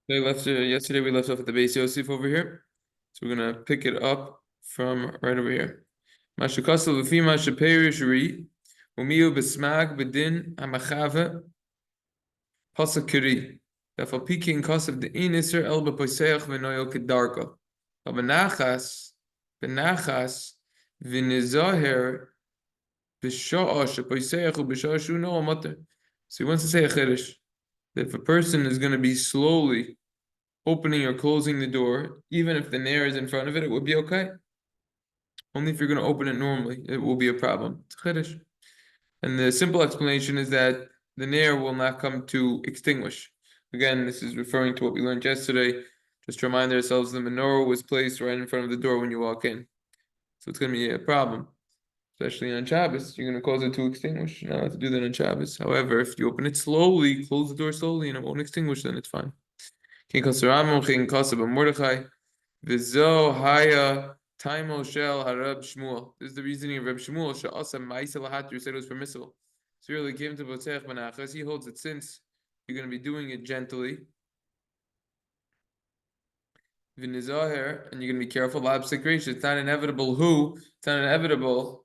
Yesterday we left off at the base Yosef over here. So we're gonna pick it up from right over here. Mashakasel v'fima shaperish ri, umiu b'smag b'din amachave pasakiri. Therefore, piking kasav the inisr el b'poseach v'noyel kedarko. Benachas v'nizaher b'sha'a shaposeach u'b'sha'a shu no amater. So he wants to say a chiddush that if a person is going to be slowly opening or closing the door, even if the nair is in front of it, it would be okay. Only if you're going to open it normally, it will be a problem. It's chiddush. And the simple explanation is that the nair will not come to extinguish. Again, this is referring to what we learned yesterday. Just to remind ourselves, the menorah was placed right in front of the door when you walk in. So it's going to be a problem, especially on Shabbos. You're going to cause it to extinguish. You're not allowed to do that on Shabbos. However, if you open it slowly, close the door slowly, and it won't extinguish, then it's fine. V'zo haya taimo shel harab Shmuel. This is the reasoning of Reb Shmuel. She'asa ma'isa lahatir said it was permissible. So really came to Botech Menachas. He holds that since you're going to be doing it gently, v'nizaher, and you're going to be careful. Labsik it's not inevitable. It's not inevitable.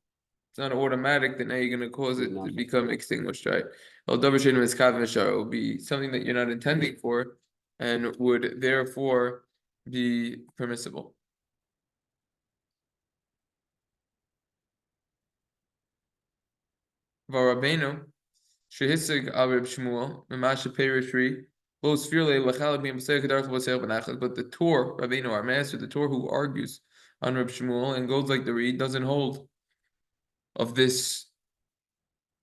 It's not automatic that now you're going to cause it to become extinguished, right? It will be something that you're not intending for, and would therefore be permissible. Varabenu, Shehisig Arab Shmuel, Mamasha Perishri, Los Firle, Lachalab Bim Pesach Darch Vasech Benachas. But the Torah, Rabbeinu, our master, the Torah who argues on Reb Shmuel and goes like the Reed, doesn't hold of this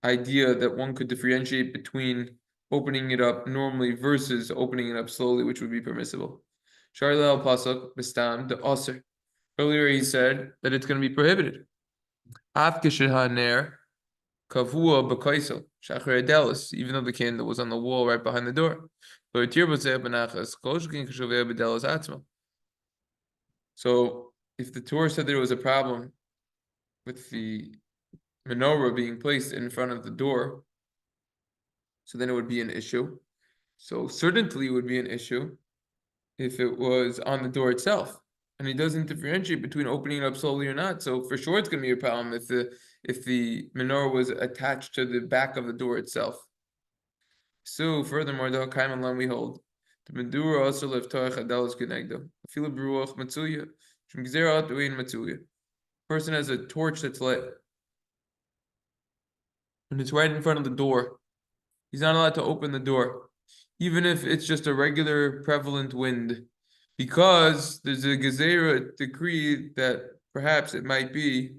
idea that one could differentiate between opening it up normally versus opening it up slowly, which would be permissible. Sharla al Pasuk, Bistam, the Aser. Earlier he said that it's going to be prohibited. Af Kishahaner. Kavua b'kaisel shachar edelis, even though the candle was on the wall right behind the door. So, if the Torah said there was a problem with the menorah being placed in front of the door, so then it would be an issue. So certainly it would be an issue if it was on the door itself. And he doesn't differentiate between opening it up slowly or not. So for sure it's going to be a problem if the menorah was attached to the back of the door itself. So furthermore, the Hakaiman we hold the Menorah also left Torah Chadalos Genegdo. Fila Beruach Matsuya. From Gzerat Uin Matsuya. Person has a torch that's lit. And it's right in front of the door. He's not allowed to open the door, even if it's just a regular prevalent wind, because there's a Gezerah decree that perhaps it might be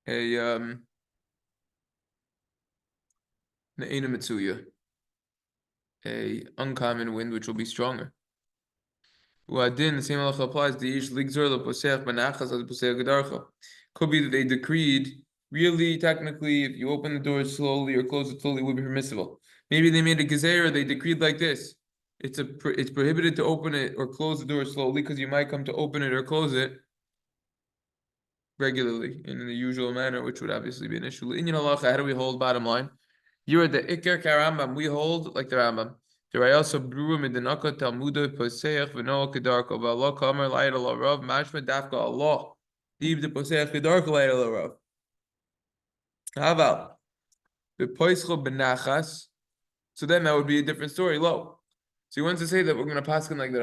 a Ne'ena Mitsuya, a uncommon wind which will be stronger. Uadin, the same halacha applies to Yish Ligzor Leposech Benachas as Posech Gedarcha. Could be that they decreed, really, technically, if you open the door slowly or close it slowly, it would be permissible. Maybe they made a gezerah, they decreed like this. It's prohibited to open it or close the door slowly because you might come to open it or close it regularly in the usual manner, which would obviously be an issue. In halacha, how do we hold bottom line? You're at the Iker Karambam, we hold like the Rambam. There are also Brua Midinaka Talmuda Poseach V'Noah Kedarko V'Allah Kamer Layat Al Rav Mashma Dafka Allah Div the Poseach Kedarko Layat Al Rav. How about the Poischo Benachas? So then that would be a different story. Low. So he wants to say that we're going to pass him like the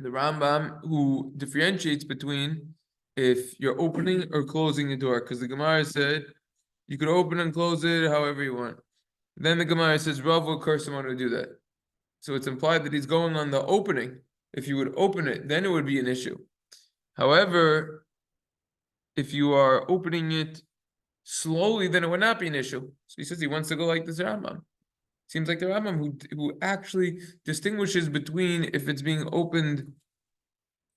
Rambam who differentiates between if you're opening or closing the door, because the Gemara said you could open and close it however you want. Then the Gemara says Rav will curse someone who do that. So it's implied that he's going on the opening. If you would open it, then it would be an issue. However, if you are opening it slowly, then it would not be an issue. So he says he wants to go like this Rambam. Seems like the Rambam who actually distinguishes between if it's being opened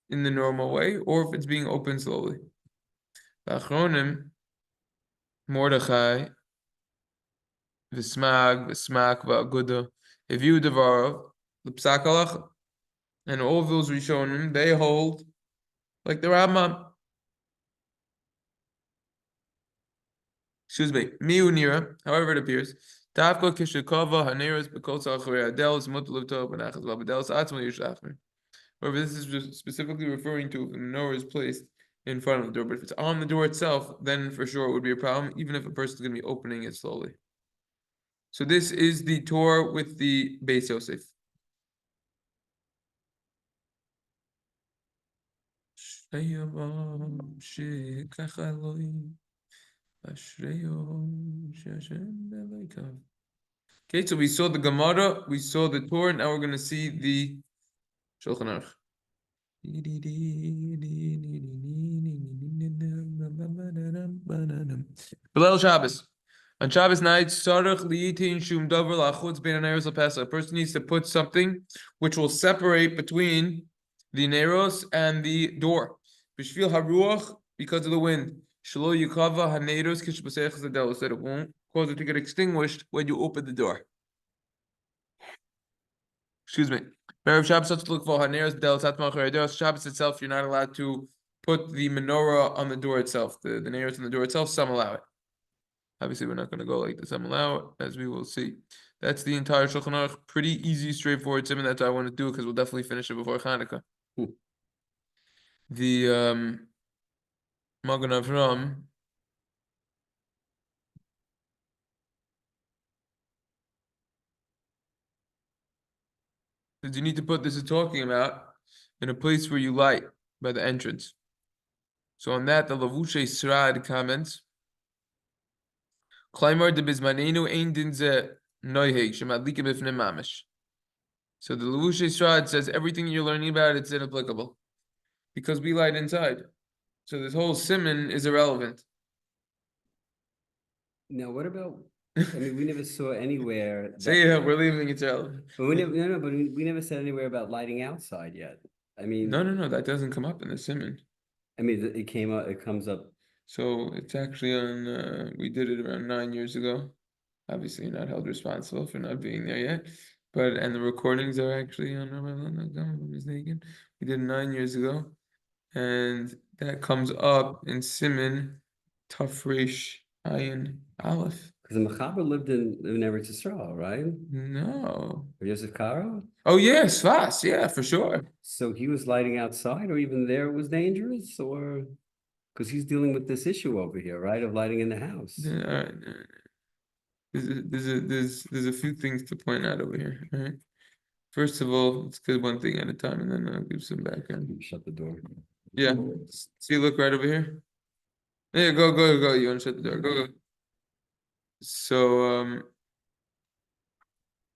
in the normal way or if it's being opened slowly. V'achronim, Mordechai, V'smag, V'aguda, Eviu Devarov, L'psak halacha. And all of those Rishonim, they hold like the Rambam. Excuse me, Miu Nira, however it appears, Tavko kishikava haneros bekosa acharei adelos mutalav tov benachas vabadelos atzma yishachmer. However, this is specifically referring to if the menorah is placed in front of the door. But if it's on the door itself, then for sure it would be a problem, even if a person is going to be opening it slowly. So this is the Torah with the Beis Yosef. Okay, so we saw the Gemara, we saw the Torah, now we're going to see the Shulchan Aruch. Belel Shabbos. On Shabbos night, a person needs to put something which will separate between the neros and the door. B'shvil haruach, because of the wind. Shelo yukava haneros kishbasech, that it won't cause it to get extinguished when you open the door. Excuse me. Shabbos itself, you're not allowed to put the menorah on the door itself. The neros on the door itself, some allow it. Obviously, we're not going to go like this. Some allow it, as we will see. That's the entire Shulchan Aruch. Pretty easy, straightforward. Simon, that's what I want to do because we'll definitely finish it before Hanukkah. The Magen Avram. Because you need to put this is talking about in a place where you light by the entrance. So on that, the Lavushe Srad comments. Klaimar de bizmanenu ein dinze noiheg shemadlika b'fnei mamish. So the Lavushe Srad says everything you're learning about it's inapplicable because we light inside. So this whole simon is irrelevant. Now, what about? I mean, we never saw anywhere. Say we're leaving it relevant. But we never, no, but we never said anywhere about lighting outside yet. I mean, no, that doesn't come up in the simon. I mean, it came up. It comes up. So it's actually on. We did it around 9 years ago. Obviously, you're not held responsible for not being there yet. But and the recordings are actually on mistaken. We did it 9 years ago, and that comes up in Simon, Tafresh Ayin Aleph. Because the Mechaber lived in Eretz Yisrael, right? No. Or Yosef Karo? Oh yeah, Svas, yeah, for sure. So he was lighting outside, or even there was dangerous, or because he's dealing with this issue over here, right, of lighting in the house. There's a few things to point out over here. All right. First of all, let's get one thing at a time, and then I'll give some background. Shut the door. Yeah. See, look right over here. Yeah, go. You want to shut the door? Go. So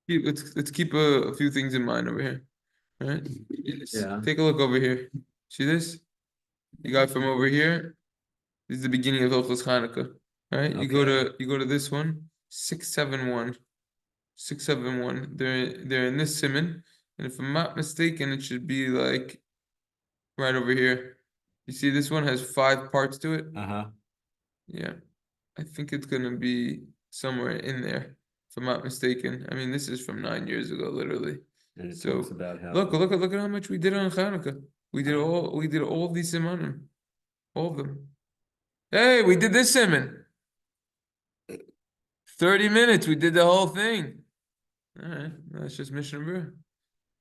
let's keep a few things in mind over here. All right. Yeah. Take a look over here. See this? You got from over here. This is the beginning of Hilchos Chanukah. All right. Okay. You go to this one. 671. 671. They're in this simon, and if I'm not mistaken, it should be like right over here. You see, this one has 5 parts to it. Yeah, I think it's gonna be somewhere in there, if I'm not mistaken. I mean, this is from 9 years ago, literally. And it So talks about how look at how much we did on Chanukah. We did all of these simanim, all of them. Hey, we did this simon. 30 minutes. We did the whole thing. All right, that's just Mishnah Berurah.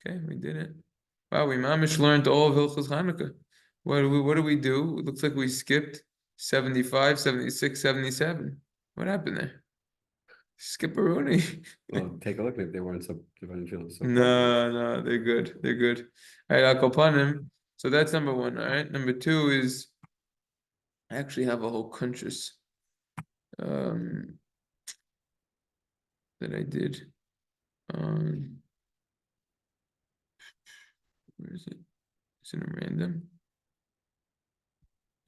Okay, we did it. Wow, we mamish learned all of Hilchos Chanukah. What do we do? It looks like we skipped 75, 76, 77. What happened there? Skipperoonie. well, take a look. Maybe they weren't so. No, they're good. They're good. All right, I'll upon him. So that's number 1. All right, number 2 is I actually have a whole kuntrus that I did. Where is it? It's in a random.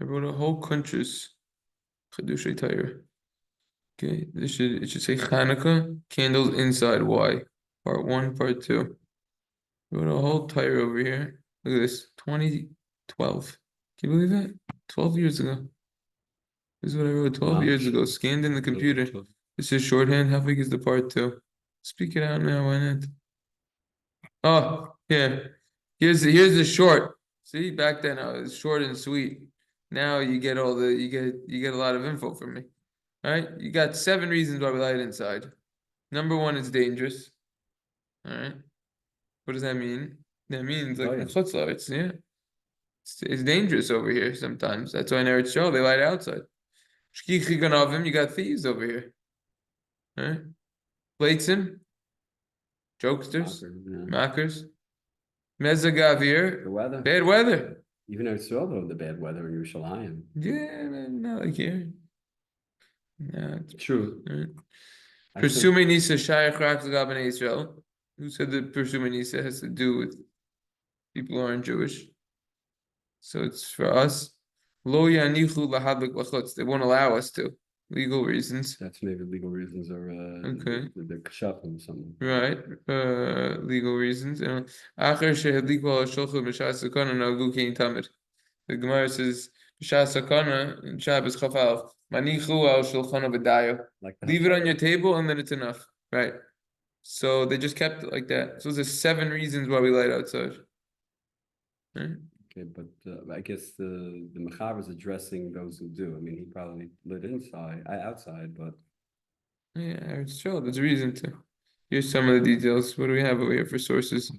I wrote a whole kuntrus Chedushay Torah. Okay, it should say Chanukah candles inside. Why? Part 1, part 2. I wrote a whole Torah over here. Look at this, 2012. Can you believe that? 12 years ago. This is what I wrote 12 years ago. Scanned in the computer. This is shorthand. How big is the part 2? Speak it out now. Why not? Oh, yeah. Here's the short. See, back then I was short and sweet. Now you get you get a lot of info from me. All right, you got 7 reasons why we light inside. Number one, it's dangerous. All right. What does that mean? That means like Oh, yeah. chutzlaritz, yeah. It's dangerous over here sometimes. That's why in Eretz Yisrael they light outside. Shkichi ganavim, you got thieves over here. All right. Bleitzim, jokesters, Yeah. mockers. Mezagavir, The weather, bad weather. even I saw the bad weather in Yerushalayim. Yeah, man, not like here. No, it's True. all right. I said, Pursue Nisa Shayach Rak Bnei Israel. Who said that Pursue Nisa has to do with people who aren't Jewish? So it's for us. Lo yanichu lahadlik lachutz. They won't allow us to. Legal reasons. that's maybe legal reasons or Okay. the kashafim or something. Right. Legal reasons. Acher shehadliku al shulchan b'shas sakana nagu kein tamid. The Gemara says b'shas sakana in Shabbos chafal manichu al shulchana b'dayo. Like that. Leave it on your table and then it's enough. Right. So they just kept it like that. So there's 7 reasons why we light outside. Right? Okay, but I guess the Mechaber is addressing those who do. I mean, he probably lit outside, but Yeah, it's true. There's a reason to. Here's some of the details. What do we have over here for sources?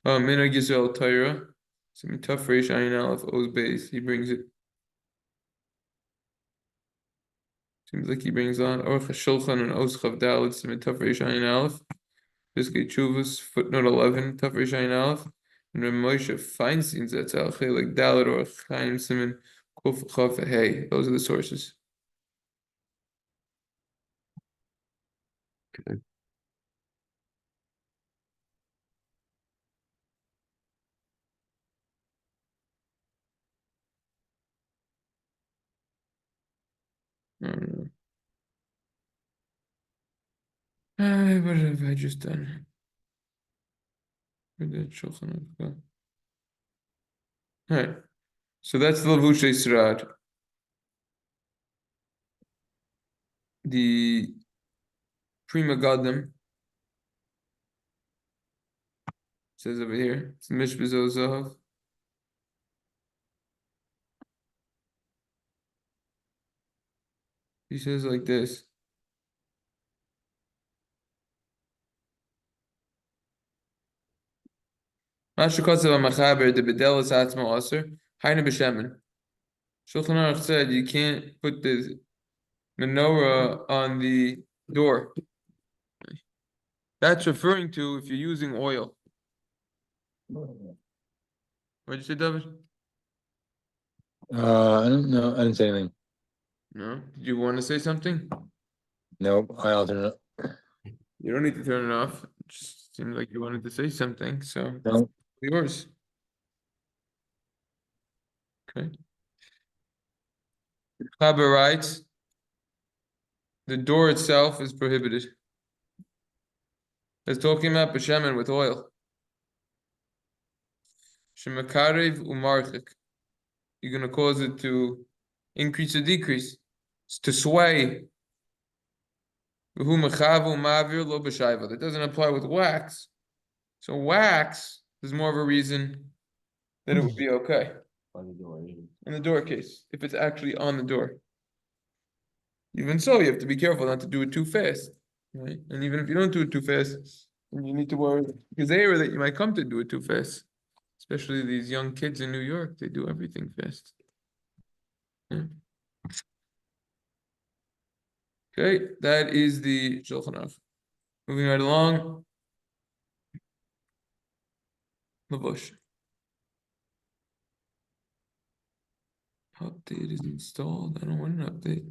Minhag Yisrael Torah. Some tough Reish Ayin Aleph Oz Beis. He brings it. Seems like he brings on Orcha Shulchan and Oz Chav Dalet. Some tough Reish Ayin Aleph. Piskei Chuvas footnote 11. Tough Reish Ayin Aleph. And Reb Moshe Feinstein's that's Alchei like Dalet or Chaim Simon Kuf Chav Hey. Those are the sources. okay. I don't know. What have I just done? Where did Shulchan Aruch go? All right. So that's the Levushei Srad. The Prima Gadim says over here, it's Mishbezo Zahav. He says like this. Mashukotzav HaMachaber de Bedelas Atzmo Aser, Haina B'Shemen. Shulchan Aruch said you can't put the menorah on the door. That's referring to if you're using oil. What'd you say, David? I don't know. I didn't say anything. No? Did you want to say something? Nope. I'll turn it up. You don't need to turn it off. It just seemed like you wanted to say something, so No. yours. Okay. Chaber writes, the door itself is prohibited. It's talking about b'shemen with oil. Shemakarev umarchik. You're gonna cause it to increase or decrease. It's to sway. That doesn't apply with wax. So wax is more of a reason that it would be okay By the door. Yeah. in the door case, if it's actually on the door. Even so, you have to be careful not to do it too fast, right? And even if you don't do it too fast, you need to worry because that you might come to do it too fast. Especially these young kids in New York, they do everything fast. Yeah. Okay, that is the Shulchan Aruch. Moving right along. Lavush. Update is installed. I don't want an update.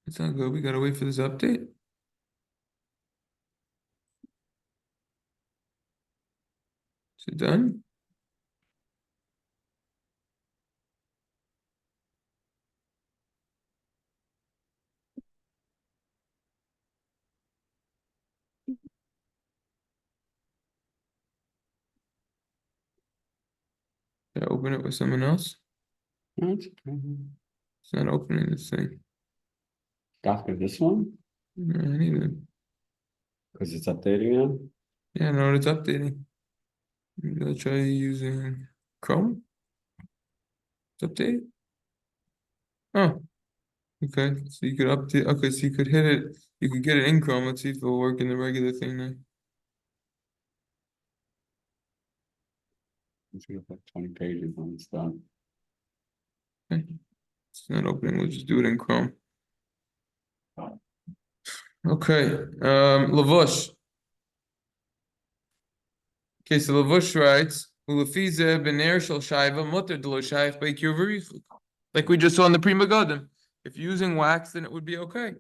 It's not good. We gotta wait for this update. Is it done? Did I open it with someone else? Right. It's not opening this thing. After this one, No, I need it. because it's updating now. Yeah, no, it's updating. Maybe I'll try using Chrome. It's updated. Oh, okay, so you could update, okay, so you could hit it, you could get it in Chrome, let's see if it'll work in the regular thing now. It's gonna put 20 pages when it's done. Okay. It's not opening, we'll just do it in Chrome. Okay, Lavush. Okay, so Lavush writes, "Ulefize bener shel shayva mutter de lo shayach beikir v'richuk." Like we just saw in the Pri Megadim. If you're using wax, then it would be okay.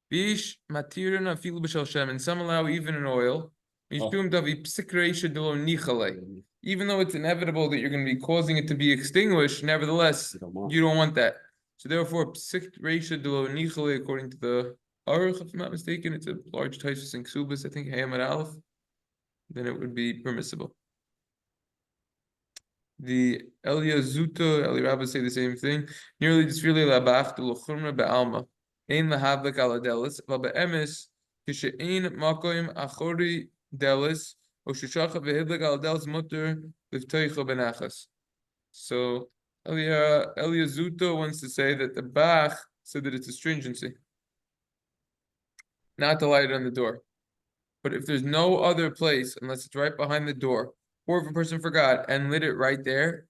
Bish matirin afilu b'shel shem, and some allow even in oil. Mishum davi psikreisha de lo nichale. Even though it's inevitable that you're going to be causing it to be extinguished, nevertheless, you don't want that. So therefore, psikreisha de lo nichale, according to the Aruch, if I'm not mistaken, it's a large Taisus in Ksubas, I think Hayamad Aleph, then it would be permissible. The Eliazuto, Eli Rabba say the same thing. Nearly disfili labach de lochumra be'alma. Ein lahavlik ala delis, va be'emes, kishe'ein makoim achori delis, o sheshacha ve'hidlik ala delis mutter livtoicha benachas. So Eliazuto wants to say that the Bach said that it's a stringency, not to light it on the door. But if there's no other place, unless it's right behind the door, or if a person forgot and lit it right there,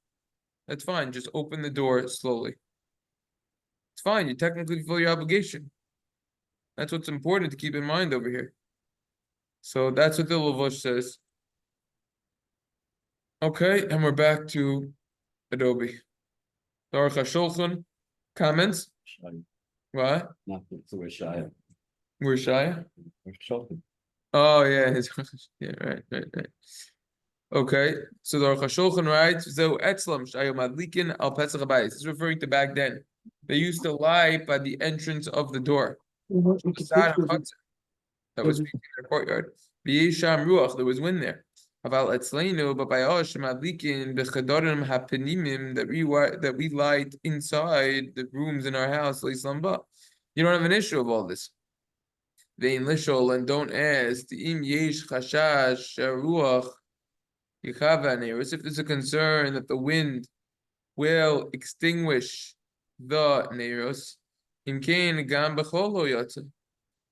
that's fine. Just open the door slowly. It's fine. You technically fulfill your obligation. That's what's important to keep in mind over here. So that's what the Lavush says. Okay, and we're back to Adobe. Aruch HaShulchan, comments? What? Not the way Shia. We're shy? Or Shulchan. Oh yeah, yeah, right. Okay, so the Aruch HaShulchan writes, "Zeu etzlam shayu madlikin al pesach habayis." This is referring to back then. They used to light by the entrance of the door. Facade of Chutzner that was facing their courtyard. V'yesham ruach, there was wind there. Aval etzleinu, but by us madlikin b'chedarim hapenimim that we light inside the rooms in our house. Leislam ba. You don't have an issue of all this. Vein lishol, and don't ask. Im yesh chashash ruach. If there's a concern that the wind will extinguish the Neiros,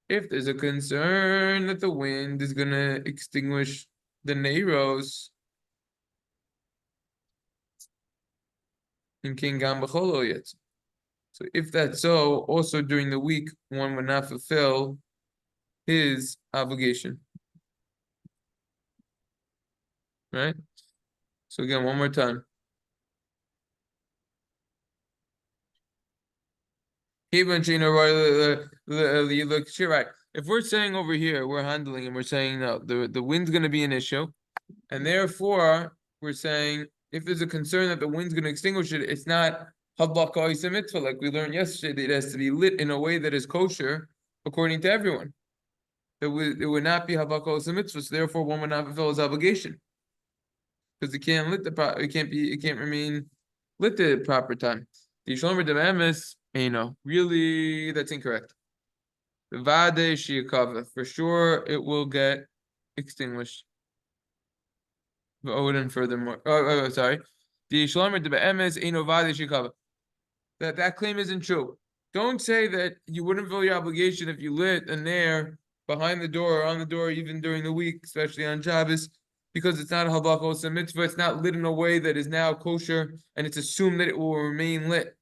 if there's a concern that the wind is going to extinguish the Neiros, so if that's so, also during the week, one would not fulfill his obligation. Right? So again, one more time. Right. If we're saying over here, we're handling and we're saying no, the wind's going to be an issue, and therefore we're saying if there's a concern that the wind's going to extinguish it, it's not hadlaka isa mitzvah like we learned yesterday. It has to be lit in a way that is kosher according to everyone. It would not be hadlaka isa mitzvah, so therefore one would not fulfill his obligation because it can't it can't remain lit the proper time. The Yishlomer de Memes, really that's incorrect. Vade Shiakava, for sure it will get extinguished. Odin furthermore. Sorry. The Yishlomer de Memes, Vade Shiakava. That claim isn't true. Don't say that you wouldn't fulfill your obligation if you lit a nair behind the door or on the door even during the week, especially on Shabbos, because it's not a halakha or mitzvah. It's not lit in a way that is now kosher, and it's assumed that it will remain lit.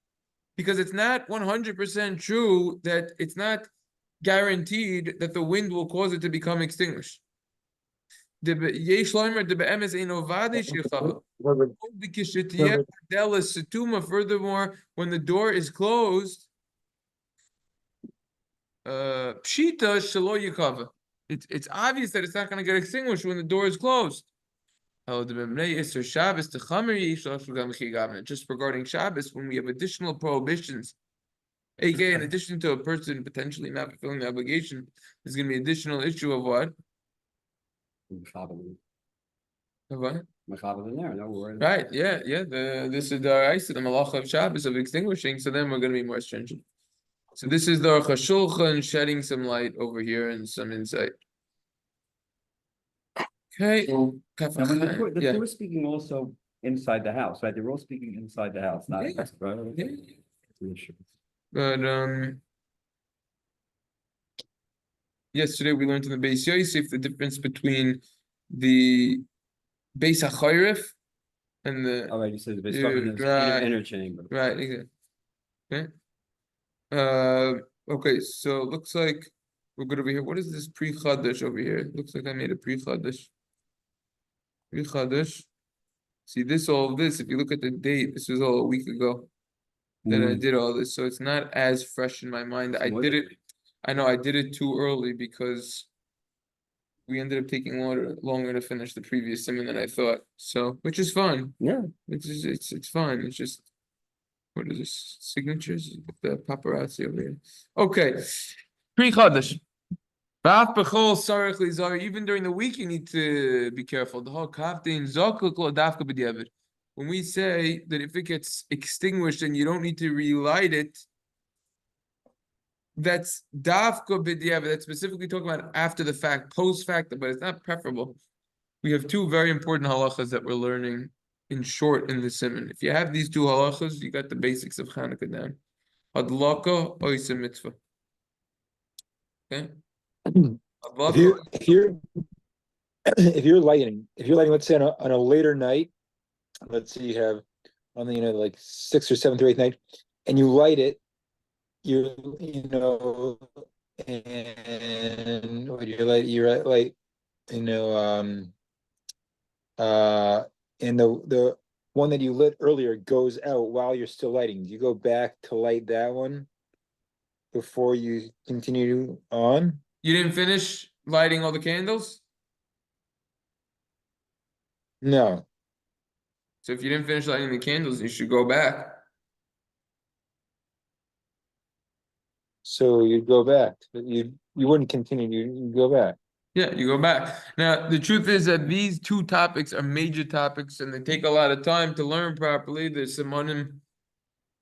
Because it's not 100% true that it's not guaranteed that the wind will cause it to become extinguished. Furthermore, when the door is closed, pshita shelo yikava. It's obvious that it's not going to get extinguished when the door is closed. Just regarding Shabbos, when we have additional prohibitions, aka in addition to a person potentially not fulfilling the obligation, there's going to be additional issue of what? Of what? Right, yeah. This is the malacha of Shabbos of extinguishing, so then we're going to be more stringent. So this is the Aruch HaShulchan shedding some light over here and some insight. Okay. The two are speaking also inside the house, right? They're all speaking inside the house, not Yeah. right? Yeah. But yesterday we learned in the Beis Yosef the difference between the Beis HaChayrif and the All right, you said the Yeah, basement is right. inner chamber. right, exactly. Okay. Okay, so it looks like we're good over here. What is this pre-Chadash over here? It looks like I made a pre-Chadash. Pre-Chadash. See this, all of this, if you look at the date, this was all a week ago that I did all this, so it's not as fresh in my mind. I did it, I know I did it too early because we ended up taking longer to finish the previous simon than I thought. So, which is fine. Yeah. It's fine. It's just what is this? Signatures? The paparazzi over here. Okay. Pre-Chadash. Ba'af b'chol sarich lizar. Even during the week, you need to be careful. The whole kaftin zakuk lo dafka b'diavad. When we say that if it gets extinguished and you don't need to relight it, that's dafka b'diavad. That's specifically talking about after the fact, post fact, but it's not preferable. We have two very important halachas that we're learning in short in the simon. If you have these two halachas, you got the basics of Hanukkah down. Adlaka oisa mitzvah. Okay. If you if you're if you're lighting, let's say on a later night, let's say you have on the like 6th or 7th or 8th night, and you light it, and what you're like, and the one that you lit earlier goes out while you're still lighting. Do you go back to light that one before you continue on? You didn't finish lighting all the candles? No. So if you didn't finish lighting the candles, you should go back. So you'd go back. You wouldn't continue. You go back. Yeah, you go back. Now, the truth is that these two topics are major topics and they take a lot of time to learn properly. There's simonim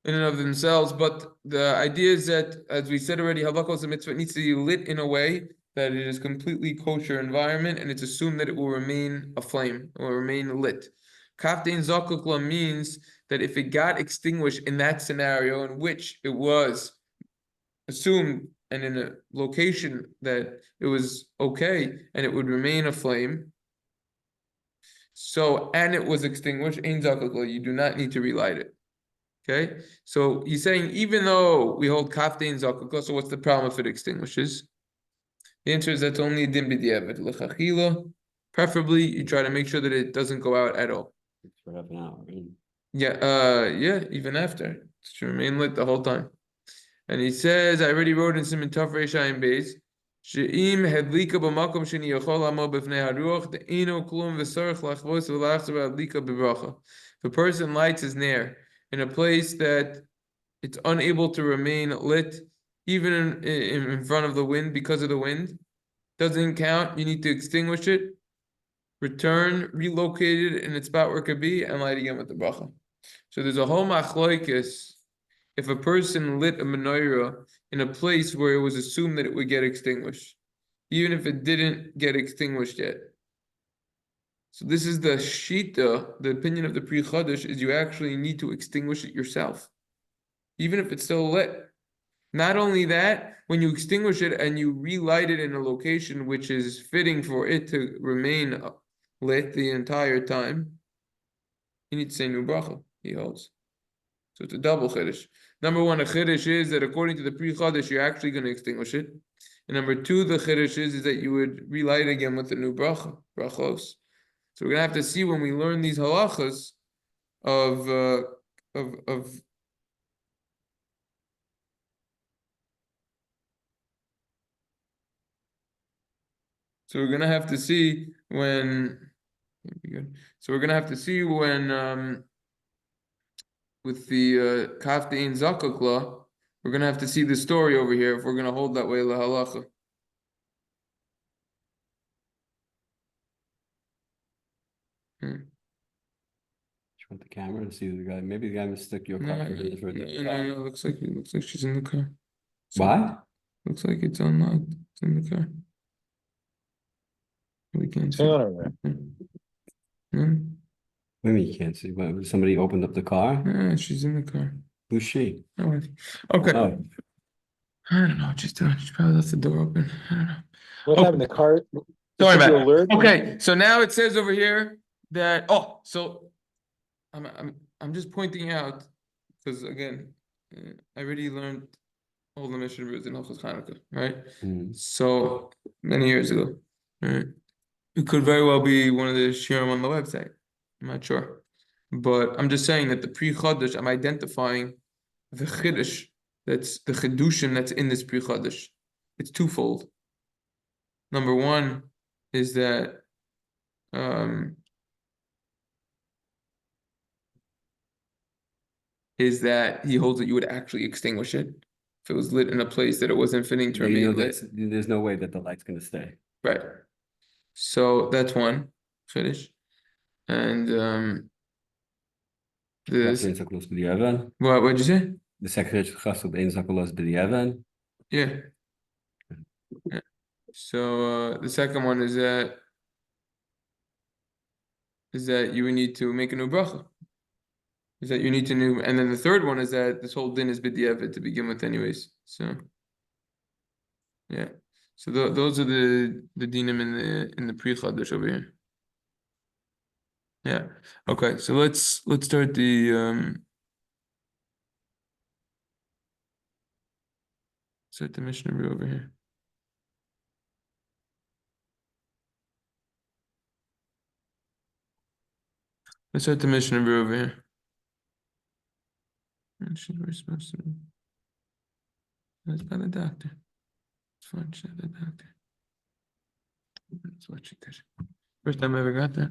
in and of themselves, but the idea is that, as we said already, halakha mitzvah needs to be lit in a way that it is completely kosher environment, and it's assumed that it will remain a flame, it will remain lit. Kaftein zakukla means that if it got extinguished in that scenario in which it was assumed and in a location that it was okay and it would remain a flame, so and it was extinguished, ein zakukla, you do not need to relight it. Okay, so he's saying even though we hold kaftein zakukla, so what's the problem if it extinguishes? The answer is that's only a din b'diavad. L'chachila, preferably you try to make sure that it doesn't go out at all. For half an hour. Yeah, even after. It should remain lit the whole time. And he says, I already wrote in Siman Tov Reish Ayin Beis, she'im hedlika b'makom sheni yochol amo b'fnei haruach de'eno klum v'sorach lachvos v'lachzer hadlika b'bracha. If a person lights his nair in a place that it's unable to remain lit, even in front of the wind because of the wind, doesn't count. You need to extinguish it, return, relocate it in its spot where it could be, and light again with the bracha. So there's a whole machlokes. If a person lit a menorah in a place where it was assumed that it would get extinguished, even if it didn't get extinguished yet. So this is the shita, the opinion of the Pri Chadash is you actually need to extinguish it yourself, even if it's still lit. Not only that, when you extinguish it and you relight it in a location which is fitting for it to remain lit the entire time, you need to say new bracha, he holds. So it's a double chiddush. Number one, a chiddush is that according to the Pri Chadash, you're actually going to extinguish it. And number two, the chiddush is that you would relight again with the new bracha, brachos. So we're going to have to see when we learn these halachas of so we're gonna have to see when so we're gonna have to see when with the Kaftein Zakakla, we're gonna have to see the story over here if we're gonna hold that way la halacha. You want the camera to see the guy? Maybe the guy mistook your car. No, looks like she's in the car. What? Looks like it's unlocked. It's in the car. We can't see. Turn on it. What do you mean you can't see? What, somebody opened up the car? Yeah, she's in the car. Who's she? No worries. Okay, Oh, I don't know what she's doing. She probably left the door open. I don't know. What Okay. happened? The car? It Sorry sent you about alert? it. Okay, so now it says over here that, oh, so I'm just pointing out, because again, I already learned all the mission rules in Hilchos Chanukah, right? mm, So many years ago, right? It could very well be one of the shiurim on the website. I'm not sure, but I'm just saying that the pre Chodesh, I'm identifying the chiddush, that's the chidushim that's in this pre Chodesh. It's twofold. Number one is that he holds that you would actually extinguish it if it was lit in a place that it wasn't fitting to you know remain lit. there's no way that the light's gonna stay. Right. So that's one chiddush, and That's this in Zaklos B'di'evan. what'd you say? The secretary of Chassid in Zaklos B'di'evan. Yeah. Yeah. So the second one is that you would need to make a new bracha. Is that you need to new, and then the third one is that this whole din is b'diavad to begin with, anyways. So yeah, so those are the dinim in the pre chadash over here. Yeah. Okay. So let's start the Mishnah Berurah over here. Let's start the Mishnah Berurah over here. We're supposed to. That's by the doctor. It's fine. She's not the doctor. That's what she did. First time I ever got that.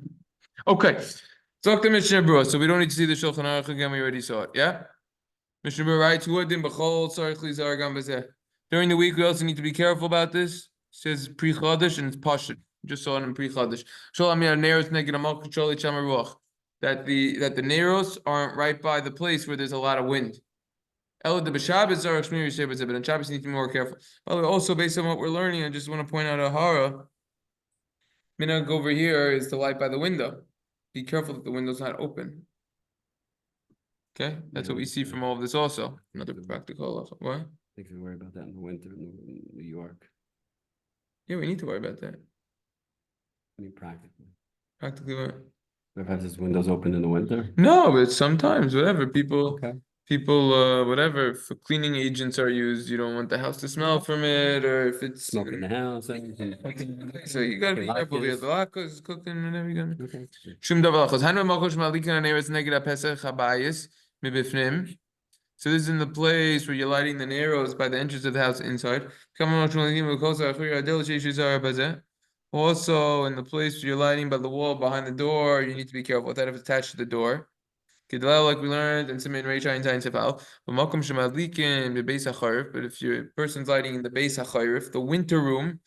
Okay. Talk to Mishnah Berurah. So we don't need to see the Shulchan Aruch again. We already saw it. Yeah. Mishnah Berurah writes, during the week, we also need to be careful about this. It says pre Chodesh and it's Pashut. Just saw it in pre Chodesh. That the Neros aren't right by the place where there's a lot of wind. But on Shabbos you need to be more careful. By the way, also based on what we're learning, I just want to point out a hara. Minhag over here is the light by the window. Be careful that the window's not open. Okay, that's what we see from all of this also. Another practical. What? I think we worry about that in the winter in New York. Yeah, we need to worry about that. I mean, practically. Practically what? If have his windows open in the winter. No, but sometimes whatever people Okay. whatever for cleaning agents are used, you don't want the house to smell from it, or if it's Smoke in the house. so you gotta be careful here. The latkes is cooking whenever you gonna. Okay. Shum davar lachos. Hanu malchus malikin aneres neged pesach habayis mibifnim. So this is in the place where you're lighting the narrows by the entrance of the house inside. Also, in the place where you're lighting by the wall behind the door, you need to be careful with that if it's attached to the door. Like we learned in Siman Reish Ayin Zayin Sefal, but if your person's lighting in the Beis HaCharif, the winter room,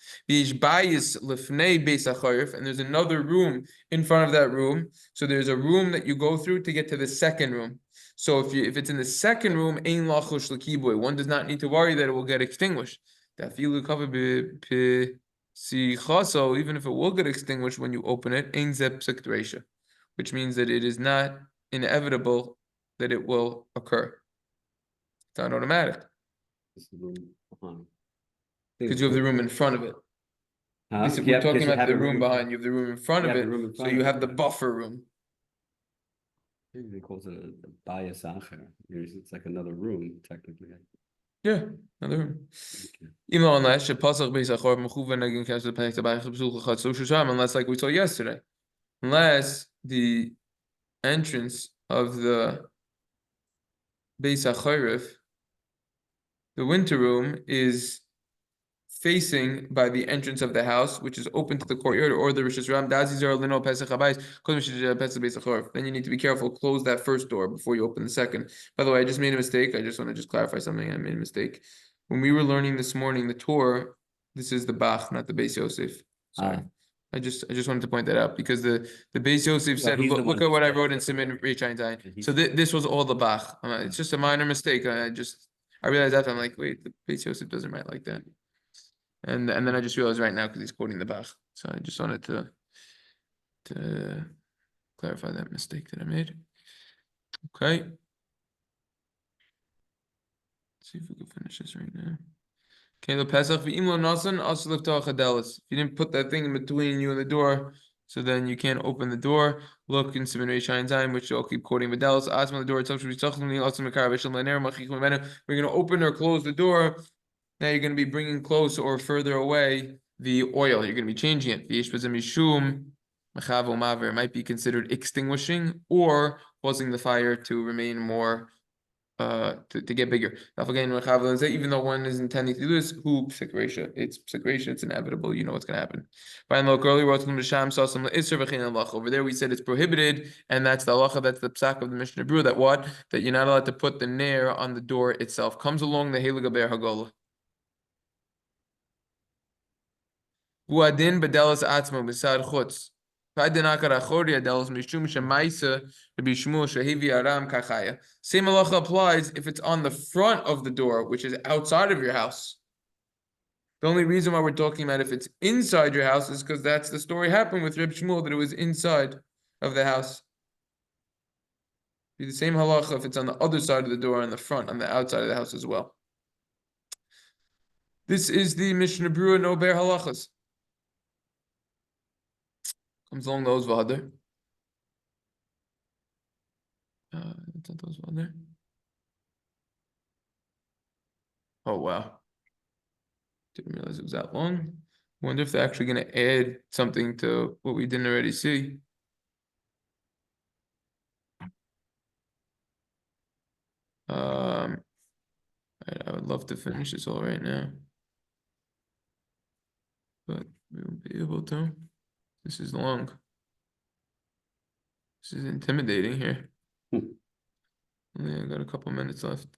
and there's another room in front of that room, so there's a room that you go through to get to the second room. So if it's in the second room, one does not need to worry that it will get extinguished. Even if it will get extinguished when you open it, which means that it is not inevitable that it will occur. It's not automatic because you have the room in front of it. We're talking about the room behind. You have the room in front of it, so you have the buffer room. They call it a bias acher. It's like another room, technically. Yeah, another room. Unless like we saw yesterday, unless the entrance of the Beis HaCharif, the winter room, is facing by the entrance of the house, which is open to the courtyard, or the Rishis Ram. Then you need to be careful. Close that first door before you open the second. By the way, I just made a mistake. I just want to clarify something. I made a mistake. When we were learning this morning the Torah, this is the Bach, not the Beis Yosef. Sorry. I just wanted to point that out because the Beis Yosef said, look at what I wrote in Siman Reish Ayin Zayin. So this was all the Bach. It's just a minor mistake. I realized after, I'm like, wait, the Beis Yosef doesn't write like that. And then I just realized right now because he's quoting the Bach. So I just wanted to clarify that mistake that I made. Okay. See if we can finish this right now. Okay, the Pesach v'imlo nasan asur liftach hadelis. If you didn't put that thing in between you and the door, so then you can't open the door. Look in Siman Reish Ayin Zayin, which I'll keep quoting. V'delis asma the door itself should be tzachlim asma mekar v'shel lener machich memenu. We're going to open or close the door. Now you're going to be bringing close or further away the oil. You're going to be changing it. V'yesh b'zeh mishum mechav u'maver. It might be considered extinguishing or causing the fire to remain more to get bigger. Even though one is intending to do this, it's inevitable, you know what's gonna happen. Over there we said it's prohibited, and that's the halacha, that's the psak of the Mishnah Berurah, that what? That you're not allowed to put the nair on the door itself. Comes along the Heilig Ber Hagolah. Uadin bedelas atzmo b'sad chutz. Same halacha applies if it's on the front of the door, which is outside of your house. The only reason why we're talking about if it's inside your house is because that's the story happened with Reb Shmuel, that it was inside of the house. Be the same halacha if it's on the other side of the door, on the front, on the outside of the house as well. This is the Mishnah Berurah no bear halachas. Comes along those Vader. It's not those Vader. Oh wow. Didn't realize it was that long. Wonder if they're actually going to add something to what we didn't already see. I would love to finish this all right now, but we won't be able to. This is long. This is intimidating here. Yeah, I got a couple minutes left.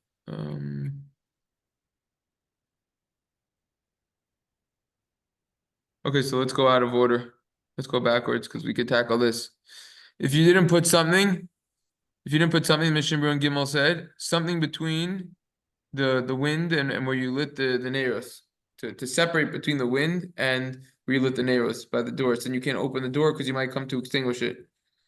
Okay, so let's go out of order. Let's go backwards because we could tackle this. If you didn't put something, Mishnah Berurah and Gimel said something between the wind and where you lit the neiros, to separate between the wind and where you lit the neiros by the doors, then you can't open the door because you might come to extinguish it.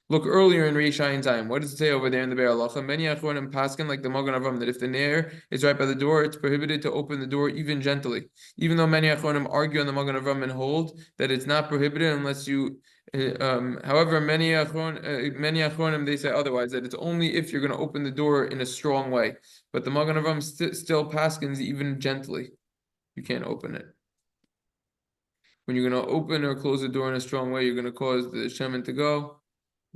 Look earlier in Reish Ayin Zayin. What does it say over there in the Be'er Halacha? Many achronim paskin, like the Magen Avram, that if the nair is right by the door, it's prohibited to open the door even gently. Even though many achronim argue on the Magen Avram and hold that it's not prohibited unless you. However, many achronim they say otherwise, that it's only if you're going to open the door in a strong way. But the Magen Avram still paskins even gently. You can't open it. When you're going to open or close the door in a strong way, you're going to cause the shemen to go.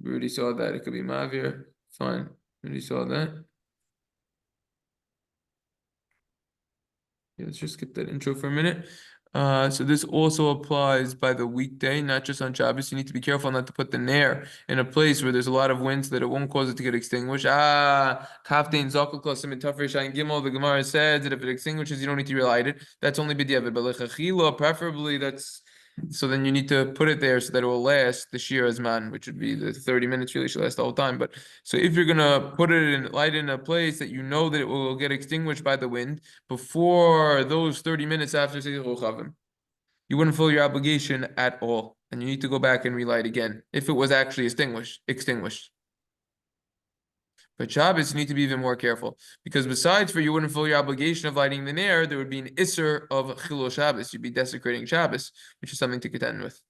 We already saw that. It could be Mavir. Fine. We already saw that. Yeah, let's just skip that intro for a minute. So this also applies by the weekday, not just on Shabbos. You need to be careful not to put the nair in a place where there's a lot of wind so that it won't cause it to get extinguished. Kaftein Zokal Klasim in Tafresh Ayin Gimel. The Gemara says that if it extinguishes, you don't need to relight it. That's only b'diavad. But lechachila, preferably that's. So then you need to put it there so that it will last the Shir Azman, which would be the 30 minutes, really should last the whole time. But so if you're gonna put it in light in a place that you know that it will get extinguished by the wind before those 30 minutes after Seichel Chavim, you wouldn't fulfill your obligation at all, and you need to go back and relight again if it was actually extinguished. But Shabbos, you need to be even more careful, because besides for you wouldn't fulfill your obligation of lighting the nair, there would be an isser of Chilul Shabbos. You'd be desecrating Shabbos, which is something to contend with.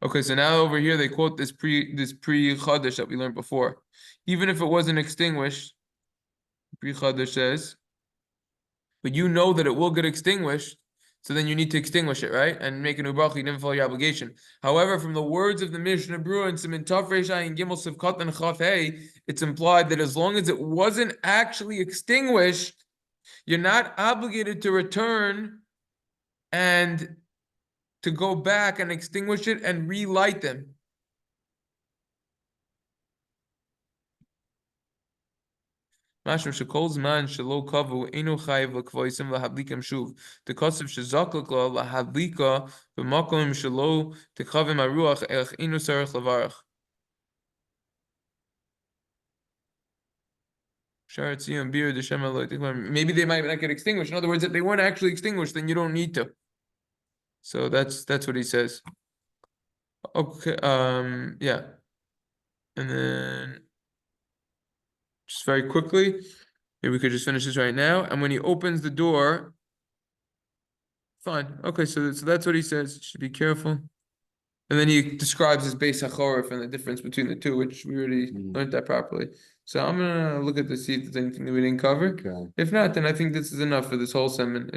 Okay, so now over here they quote this pre Chodesh that we learned before. Even if it wasn't extinguished, pre Chodesh says, but you know that it will get extinguished, so then you need to extinguish it, right? And make a new bracha, you didn't follow your obligation. However, from the words of the Mishnah Berurah and Siman Tafresh Ayin Gimel Sivkat and Chaf Hey, it's implied that as long as it wasn't actually extinguished, you're not obligated to return and to go back and extinguish it and relight them. Mashma shekol zman shelo kavu enu chayiv lekvoisim lahadlikim shuv. The kosev shezakok lo lahadlika b'makom shelo tekavim aruach ech enu sarich levarach. Maybe they might not get extinguished. In other words, if they weren't actually extinguished, then you don't need to. So that's what he says. Okay, yeah. And then just very quickly, maybe we could just finish this right now. And when he opens the door, fine. Okay, so that's what he says. Should be careful. And then he describes his Beis HaChorif and the difference between the two, which we already learned that properly. So I'm gonna look at this, see if there's anything that we didn't cover. Okay. If not, then I think this is enough for this whole sermon.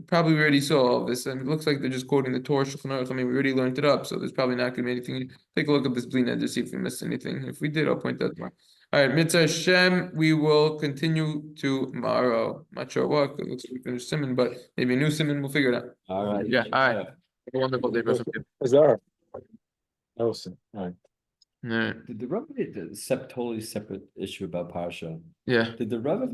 Probably we already saw all of this, and it looks like they're just quoting the Torah Shulchan Aruch. I mean, we already learned it up, so there's probably not gonna be anything. Take a look at this Blina to see if we missed anything. If we did, I'll point that out. All right, Mitzvah Hashem, we will continue tomorrow. Not sure what, 'cause it looks like we finished Simon, but maybe a new Simon, we'll figure it out. All right. Yeah, all right. Have a wonderful day, both of you. Azar. Nelson, all right. All right, Did the Rebbe, it's a totally separate issue about Parsha. yeah. Did the Rebbe